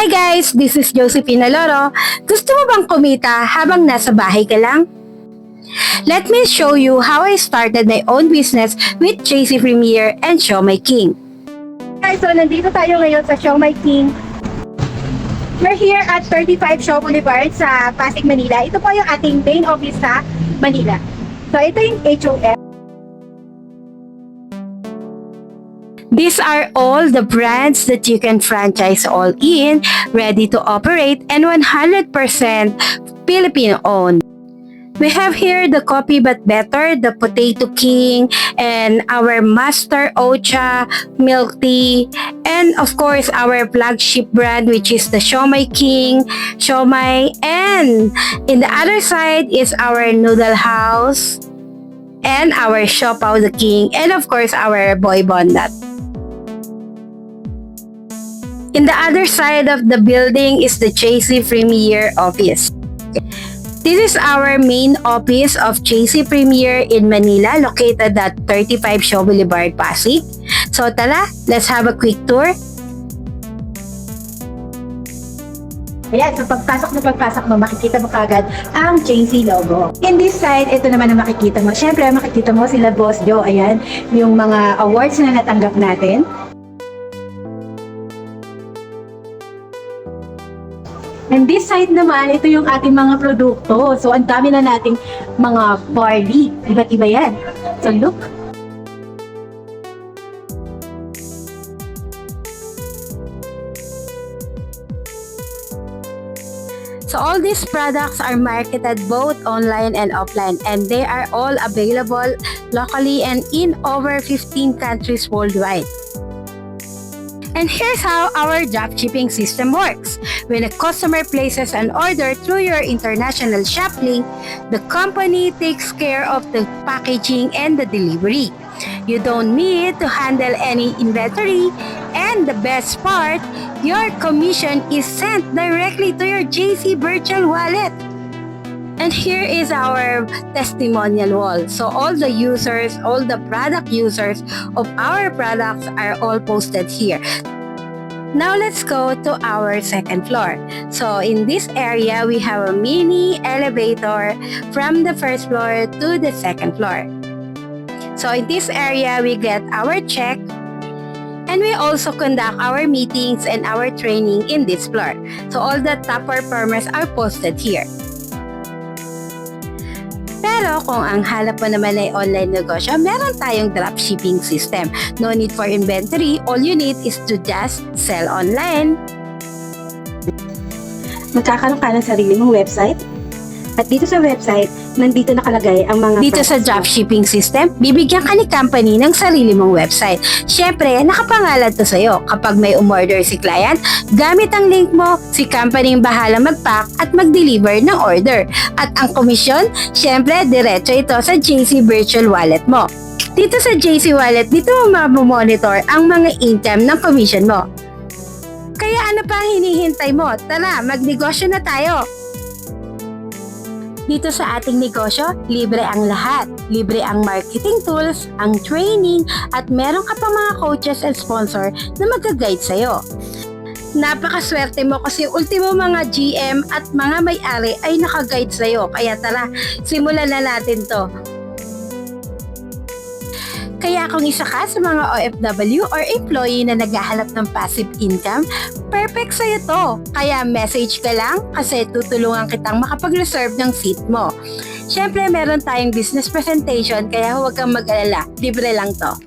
Hi guys! This is Josephine Loro. Gusto mo bang kumita habang nasa bahay ka lang? Let me show you how I started my own business with JC Premier and Siomai King. Guys, so nandito tayo ngayon sa Siomai King. We're here at 35 Shaw Boulevard sa Pasig, Manila. Ito po yung ating main office sa Manila. So ito yung HOF. These are all the brands that you can franchise all in, ready to operate, and 100% Filipino-owned. We have here the Coffee But Better, the Potato King, and our Master Ocha Milk Tea, and of course our flagship brand which is the Siomai King, Siomai, and in the other side is our Noodle House, and our Siopaw the King, and of course our Boy Bondat. In the other side of the building is the JC Premier office. This is our main office of JC Premier in Manila, located at 35 Shaw Boulevard, Pasig. So tara, let's have a quick tour. Ayan, so pagpasok mo, makikita mo kagad ang JC logo. In this side, ito naman ang makikita mo. Siyempre, makikita mo sila Boss Joe. Ayan, yung mga awards na natanggap natin. And this side naman, ito yung ating mga produkto. So, ang dami na nating mga barley. Iba't iba yan. So, look. So all these products are marketed both online and offline, and they are all available locally and in over 15 countries worldwide. And here's how our dropshipping system works. When a customer places an order through your international shop link, the company takes care of the packaging and the delivery. You don't need to handle any inventory, and the best part, your commission is sent directly to your JC virtual wallet. And here is our testimonial wall. So all the users, all the product users of our products are all posted here. Now let's go to our second floor. So in this area, we have a mini elevator from the first floor to the second floor. So in this area, we get our check, and we also conduct our meetings and our training in this floor. So all the top performers are posted here. Pero kung ang halap mo naman ay online negosyo, meron tayong dropshipping system. No need for inventory, all you need is to just sell online. Magkakaroon ka ng sarili mong website. At dito sa website, nandito nakalagay ang mga Dito sa dropshipping system, bibigyan ka ni company ng sarili mong website. Siyempre, nakapangalan to sa'yo. Kapag may umorder si client, gamit ang link mo, si company yung bahala mag-pack at mag-deliver ng order. At ang komisyon, siyempre, diretso ito sa JC Virtual Wallet mo. Dito sa JC Wallet, dito mo mamonitor ang mga income ng commission mo. Kaya ano pa hinihintay mo? Tara, magnegosyo na tayo! Dito sa ating negosyo, libre ang lahat. Libre ang marketing tools, ang training, at meron ka pa mga coaches and sponsor na mag-guide sa'yo. Napakaswerte mo kasi ultimo mga GM at mga may-ari ay naka-guide sa'yo. Kaya tara, simulan na natin to. Kaya kung isa ka sa mga OFW or employee na naghahanap ng passive income, perfect sa'yo to. Kaya message ka lang kasi tutulungan kitang makapag-reserve ng seat mo. Siyempre, meron tayong business presentation kaya huwag kang mag-alala. Libre lang to.